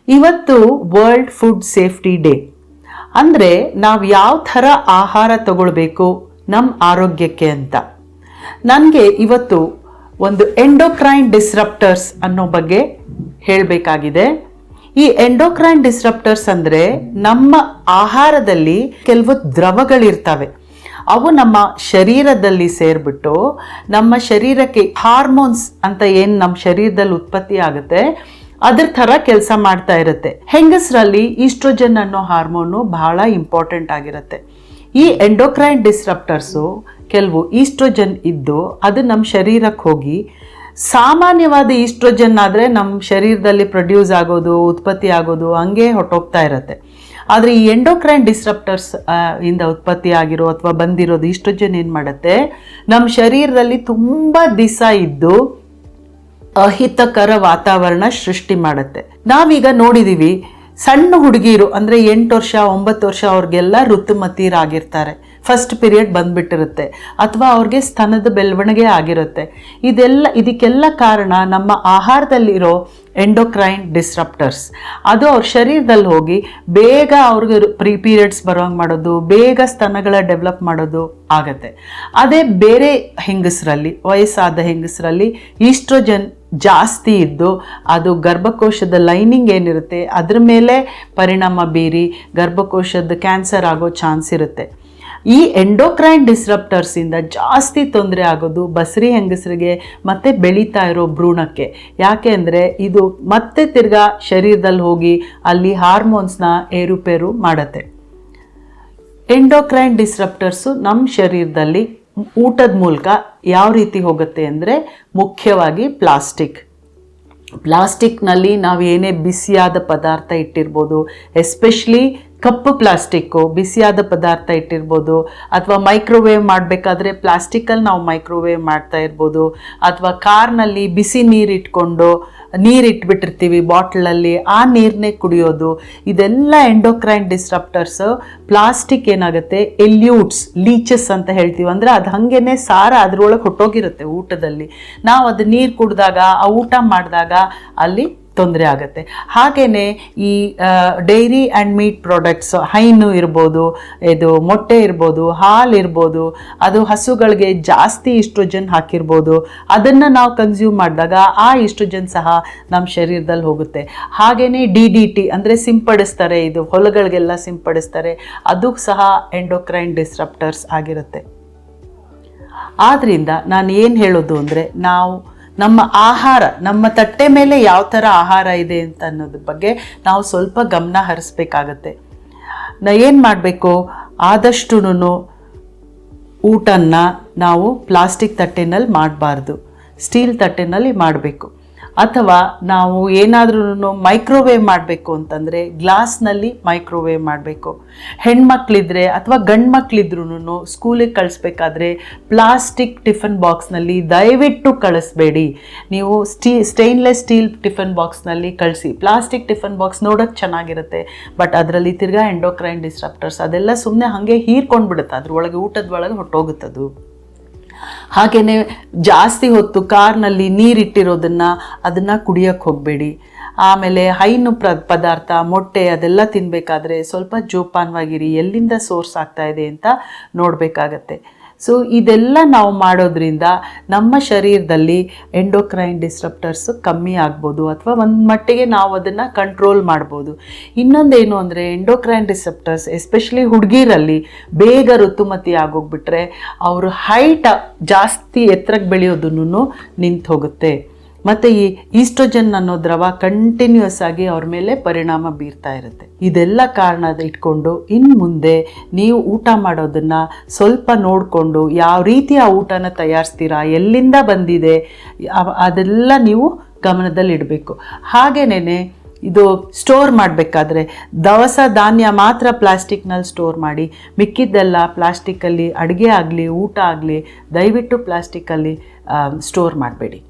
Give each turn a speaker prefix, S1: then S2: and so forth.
S1: ಇವತ್ತು world food safety day. ಅಂದರೆ ನಾವು ಯಾವ ಥರ ಆಹಾರ ತಗೊಳ್ಬೇಕು ನಮ್ಮ ಆರೋಗ್ಯಕ್ಕೆ ಅಂತ. ನನಗೆ ಇವತ್ತು ಒಂದು ಎಂಡೋಕ್ರೈನ್ ಡಿಸ್ರಪ್ಟರ್ಸ್ ಅನ್ನೋ ಬಗ್ಗೆ ಹೇಳಬೇಕಾಗಿದೆ. ಈ ಎಂಡೋಕ್ರೈನ್ ಡಿಸ್ರಪ್ಟರ್ಸ್ ಅಂದರೆ ನಮ್ಮ ಆಹಾರದಲ್ಲಿ ಕೆಲವು ದ್ರವಗಳಿರ್ತವೆ. ಅವು ನಮ್ಮ ಶರೀರದಲ್ಲಿ ಸೇರಿಬಿಟ್ಟು ನಮ್ಮ ಶರೀರಕ್ಕೆ ಹಾರ್ಮೋನ್ಸ್ ಅಂತ ಏನು ನಮ್ಮ ಶರೀರದಲ್ಲಿ ಉತ್ಪತ್ತಿ ಆಗುತ್ತೆ ಅದ್ರ ಥರ ಕೆಲಸ ಮಾಡ್ತಾ ಇರುತ್ತೆ. ಹೆಂಗಸರಲ್ಲಿ ಈಸ್ಟ್ರೋಜನ್ ಅನ್ನೋ ಹಾರ್ಮೋನು ಬಹಳ ಇಂಪಾರ್ಟೆಂಟ್ ಆಗಿರುತ್ತೆ. ಈ ಎಂಡೋಕ್ರೈನ್ ಡಿಸ್ರಪ್ಟರ್ಸು ಕೆಲವು ಈಸ್ಟ್ರೋಜನ್ ಇದ್ದು ಅದು ನಮ್ಮ ಶರೀರಕ್ಕೆ ಹೋಗಿ, ಸಾಮಾನ್ಯವಾದ ಈಸ್ಟ್ರೋಜನ್ ಆದರೆ ನಮ್ಮ ಶರೀರದಲ್ಲಿ ಪ್ರೊಡ್ಯೂಸ್ ಆಗೋದು, ಉತ್ಪತ್ತಿ ಆಗೋದು ಹಂಗೆ ಹೊಟ್ಟೋಗ್ತಾ ಇರುತ್ತೆ. ಆದರೆ ಈ ಎಂಡೋಕ್ರೈನ್ ಡಿಸ್ರಪ್ಟರ್ಸ್ ಇಂದ ಉತ್ಪತ್ತಿ ಆಗಿರೋ ಅಥವಾ ಬಂದಿರೋದು ಈಸ್ಟ್ರೋಜನ್ ಏನು ಮಾಡುತ್ತೆ, ನಮ್ಮ ಶರೀರದಲ್ಲಿ ತುಂಬ ದಿವಸ ಇದ್ದು ಅಹಿತಕರ ವಾತಾವರಣ ಸೃಷ್ಟಿ ಮಾಡುತ್ತೆ. ನಾವೀಗ ನೋಡಿದ್ದೀವಿ, ಸಣ್ಣ ಹುಡುಗಿರು ಅಂದರೆ 8 ವರ್ಷ 9 ವರ್ಷ ಅವ್ರಿಗೆಲ್ಲ ಋತುಮತಿಯರಾಗಿರ್ತಾರೆ, ಫಸ್ಟ್ ಪೀರಿಯಡ್ ಬಂದ್ಬಿಟ್ಟಿರುತ್ತೆ, ಅಥವಾ ಅವ್ರಿಗೆ ಸ್ತನದ ಬೆಳವಣಿಗೆ ಆಗಿರುತ್ತೆ. ಇದಕ್ಕೆಲ್ಲ ಕಾರಣ ನಮ್ಮ ಆಹಾರದಲ್ಲಿರೋ ಎಂಡೋಕ್ರೈನ್ ಡಿಸ್ರಪ್ಟರ್ಸ್. ಅದು ಅವ್ರ ಶರೀರದಲ್ಲಿ ಹೋಗಿ ಬೇಗ ಅವ್ರಿಗೆ ಪೀರಿಯಡ್ಸ್ ಬರೋಂಗೆ ಮಾಡೋದು, ಬೇಗ ಸ್ತನಗಳ ಡೆವಲಪ್ ಮಾಡೋದು ಆಗತ್ತೆ. ಅದೇ ಬೇರೆ ಹೆಂಗಸರಲ್ಲಿ, ವಯಸ್ಸಾದ ಹೆಂಗಸರಲ್ಲಿ ಈಸ್ಟ್ರೋಜನ್ ಜಾಸ್ತಿ ಇದ್ದು ಅದು ಗರ್ಭಕೋಶದ ಲೈನಿಂಗ್ ಏನಿರುತ್ತೆ ಅದ್ರ ಮೇಲೆ ಪರಿಣಾಮ ಬೀರಿ ಗರ್ಭಕೋಶದ ಕ್ಯಾನ್ಸರ್ ಆಗೋ ಚಾನ್ಸ್ ಇರುತ್ತೆ. ಈ ಎಂಡೋಕ್ರೈನ್ ಡಿಸ್ರಪ್ಟರ್ಸಿಂದ ಜಾಸ್ತಿ ತೊಂದರೆ ಆಗೋದು ಬಸರಿ ಹೆಂಗಸರಿಗೆ ಮತ್ತು ಬೆಳೀತಾ ಇರೋ ಭ್ರೂಣಕ್ಕೆ. ಯಾಕೆ ಅಂದರೆ ಇದು ಮತ್ತೆ ತಿರ್ಗಾ ಶರೀರದಲ್ಲಿ ಹೋಗಿ ಅಲ್ಲಿ ಹಾರ್ಮೋನ್ಸ್ನ ಏರುಪೇರು ಮಾಡುತ್ತೆ. ಎಂಡೋಕ್ರೈನ್ ಡಿಸ್ರಪ್ಟರ್ಸು ನಮ್ಮ ಶರೀರದಲ್ಲಿ ಊಟದ ಮೂಲಕ ಯಾವ ರೀತಿ ಹೋಗುತ್ತೆ ಅಂದರೆ, ಮುಖ್ಯವಾಗಿ ಪ್ಲಾಸ್ಟಿಕ್ನಲ್ಲಿ ನಾವು ಏನೇ ಬಿಸಿಯಾದ ಪದಾರ್ಥ ಇಟ್ಟಿರ್ಬೋದು, ಎಸ್ಪೆಷಲಿ ಕಪ್ಪು ಪ್ಲಾಸ್ಟಿಕ್ಕು ಬಿಸಿಯಾದ ಪದಾರ್ಥ ಇಟ್ಟಿರ್ಬೋದು, ಅಥವಾ ಮೈಕ್ರೋವೇವ್ ಮಾಡಬೇಕಾದ್ರೆ ಪ್ಲಾಸ್ಟಿಕ್ಕಲ್ಲಿ ನಾವು ಮೈಕ್ರೋವೇವ್ ಮಾಡ್ತಾ ಇರ್ಬೋದು, ಅಥವಾ ಕಾರ್ನಲ್ಲಿ ಬಿಸಿ ನೀರು ಇಟ್ಬಿಟ್ಟಿರ್ತೀವಿ ಬಾಟ್ಲಲ್ಲಿ, ಆ ನೀರನ್ನೇ ಕುಡಿಯೋದು. ಇದೆಲ್ಲ ಎಂಡೋಕ್ರೈನ್ ಡಿಸ್ರಪ್ಟರ್ಸ್. ಪ್ಲಾಸ್ಟಿಕ್ ಏನಾಗುತ್ತೆ, ಎಲ್ಯೂಟ್ಸ್, ಲೀಚಸ್ ಅಂತ ಹೇಳ್ತೀವಿ, ಅಂದರೆ ಅದು ಹಾಗೇನೆ ಸಾರ ಅದರೊಳಗೆ ಹೊಟ್ಟೋಗಿರುತ್ತೆ ಊಟದಲ್ಲಿ. ನಾವು ಅದು ನೀರು ಕುಡಿದಾಗ, ಆ ಊಟ ಮಾಡಿದಾಗ ಅಲ್ಲಿ ತೊಂದರೆ ಆಗುತ್ತೆ. ಹಾಗೆಯೇ ಈ ಡೈರಿ ಆ್ಯಂಡ್ ಮೀಟ್ ಪ್ರಾಡಕ್ಟ್ಸ್, ಹೈನು ಇರ್ಬೋದು, ಇದು ಮೊಟ್ಟೆ ಇರ್ಬೋದು, ಹಾಲು ಇರ್ಬೋದು, ಅದು ಹಸುಗಳಿಗೆ ಜಾಸ್ತಿ ಈಸ್ಟ್ರೋಜನ್ ಹಾಕಿರ್ಬೋದು. ಅದನ್ನು ನಾವು ಕನ್ಸ್ಯೂಮ್ ಮಾಡಿದಾಗ ಆ ಈಸ್ಟ್ರೋಜನ್ ಸಹ ನಮ್ಮ ಶರೀರದಲ್ಲಿ ಹೋಗುತ್ತೆ. ಹಾಗೆಯೇ DDT ಅಂದರೆ ಸಿಂಪಡಿಸ್ತಾರೆ, ಇದು ಹೊಲಗಳಿಗೆಲ್ಲ ಸಿಂಪಡಿಸ್ತಾರೆ, ಅದು ಸಹ ಎಂಡೋಕ್ರೈನ್ ಡಿಸ್ರಪ್ಟರ್ಸ್ ಆಗಿರುತ್ತೆ. ಆದ್ದರಿಂದ ನಾನು ಏನು ಹೇಳೋದು ಅಂದರೆ, ನಮ್ಮ ಆಹಾರ, ನಮ್ಮ ತಟ್ಟೆ ಮೇಲೆ ಯಾವ ಥರ ಆಹಾರ ಇದೆ ಅಂತ ಅನ್ನೋದ್ರ ಬಗ್ಗೆ ನಾವು ಸ್ವಲ್ಪ ಗಮನ ಹರಿಸ್ಬೇಕಾಗತ್ತೆ. ಏನು ಮಾಡಬೇಕು, ಆದಷ್ಟು ಊಟನ ನಾವು ಪ್ಲಾಸ್ಟಿಕ್ ತಟ್ಟೆನಲ್ಲಿ ಮಾಡಬಾರ್ದು, ಸ್ಟೀಲ್ ತಟ್ಟೆನಲ್ಲಿ ಮಾಡಬೇಕು. ಅಥವಾ ನಾವು ಏನಾದ್ರೂ ಮೈಕ್ರೋವೇವ್ ಮಾಡಬೇಕು ಅಂತಂದರೆ ಗ್ಲಾಸ್ನಲ್ಲಿ ಮೈಕ್ರೋವೇವ್ ಮಾಡಬೇಕು. ಹೆಣ್ಮಕ್ಳಿದ್ರೆ ಅಥವಾ ಗಂಡು ಮಕ್ಕಳಿದ್ರೂ ಸ್ಕೂಲಿಗೆ ಕಳಿಸ್ಬೇಕಾದ್ರೆ ಪ್ಲಾಸ್ಟಿಕ್ ಟಿಫನ್ ಬಾಕ್ಸ್ನಲ್ಲಿ ದಯವಿಟ್ಟು ಕಳಿಸ್ಬೇಡಿ. ನೀವು ಸ್ಟೇನ್ಲೆಸ್ ಸ್ಟೀಲ್ ಟಿಫನ್ ಬಾಕ್ಸ್ನಲ್ಲಿ ಕಳಿಸಿ. ಪ್ಲಾಸ್ಟಿಕ್ ಟಿಫನ್ ಬಾಕ್ಸ್ ನೋಡೋಕ್ಕೆ ಚೆನ್ನಾಗಿರುತ್ತೆ, ಬಟ್ ಅದರಲ್ಲಿ ತಿರ್ಗಾ ಎಂಡೋಕ್ರೈನ್ ಡಿಸ್ರಪ್ಟರ್ಸ್ ಅದೆಲ್ಲ ಸುಮ್ಮನೆ ಹಾಗೆ ಹೀರ್ಕೊಂಡ್ಬಿಡುತ್ತೆ, ಅದ್ರೊಳಗೆ ಊಟದೊಳಗೆ ಹೊಟ್ಟೋಗುತ್ತದು. ಹಾಗೆಯೇ ಜಾಸ್ತಿ ಹೊತ್ತು ಕಾರ್ನಲ್ಲಿ ಅದನ್ನು ಕುಡಿಯೋಕ್ಕೆ ಹೋಗಬೇಡಿ. ಆಮೇಲೆ ಹೈನು ಪದಾರ್ಥ, ಮೊಟ್ಟೆ ಅದೆಲ್ಲ ತಿನ್ನಬೇಕಾದ್ರೆ ಸ್ವಲ್ಪ ಜೋಪಾನವಾಗಿರಿ, ಎಲ್ಲಿಂದ ಸೋರ್ಸ್ ಆಗ್ತಾ ಇದೆ ಅಂತ ನೋಡಬೇಕಾಗತ್ತೆ. ಸೊ ಇದೆಲ್ಲ ನಾವು ಮಾಡೋದ್ರಿಂದ ನಮ್ಮ ಶರೀರದಲ್ಲಿ ಎಂಡೋಕ್ರೈನ್ ಡಿಸ್ರಪ್ಟರ್ಸ್ ಕಮ್ಮಿ ಆಗ್ಬೋದು, ಅಥವಾ ಒಂದು ಮಟ್ಟಿಗೆ ನಾವು ಅದನ್ನು ಕಂಟ್ರೋಲ್ ಮಾಡ್ಬೋದು. ಇನ್ನೊಂದೇನು ಅಂದರೆ, ಎಂಡೋಕ್ರೈನ್ ಡಿಸ್ರಪ್ಟರ್ಸ್ ಎಸ್ಪೆಷಲಿ ಹುಡುಗಿರಲ್ಲಿ ಬೇಗ ಋತುಮತಿ ಆಗೋಗ್ಬಿಟ್ರೆ ಅವರು ಹೈಟ್ ಜಾಸ್ತಿ ಎತ್ತರಕ್ಕೆ ಬೆಳೆಯೋದನ್ನು ನಿಂತು ಹೋಗುತ್ತೆ. ಮತ್ತು ಈ ಈಸ್ಟ್ರೋಜನ್ ಅನ್ನೋ ದ್ರವ ಕಂಟಿನ್ಯೂಸ್ ಆಗಿ ಅವ್ರ ಮೇಲೆ ಪರಿಣಾಮ ಬೀರ್ತಾ ಇರುತ್ತೆ. ಇದೆಲ್ಲ ಕಾರಣ ಇಟ್ಕೊಂಡು ಇನ್ನು ಮುಂದೆ ನೀವು ಊಟ ಮಾಡೋದನ್ನು ಸ್ವಲ್ಪ ನೋಡಿಕೊಂಡು ಯಾವ ರೀತಿ ಆ ಊಟನ ತಯಾರಿಸ್ತೀರಾ, ಎಲ್ಲಿಂದ ಬಂದಿದೆ ಅದೆಲ್ಲ ನೀವು ಗಮನದಲ್ಲಿಡಬೇಕು. ಹಾಗೇನೇ ಇದು ಸ್ಟೋರ್ ಮಾಡಬೇಕಾದ್ರೆ ದವಸ ಧಾನ್ಯ ಮಾತ್ರ ಪ್ಲಾಸ್ಟಿಕ್ನಲ್ಲಿ ಸ್ಟೋರ್ ಮಾಡಿ, ಮಿಕ್ಕಿದ್ದೆಲ್ಲ ಪ್ಲಾಸ್ಟಿಕ್ಕಲ್ಲಿ ಅಡುಗೆ ಆಗಲಿ ಊಟ ಆಗಲಿ ದಯವಿಟ್ಟು ಪ್ಲಾಸ್ಟಿಕ್ಕಲ್ಲಿ ಸ್ಟೋರ್ ಮಾಡಬೇಡಿ.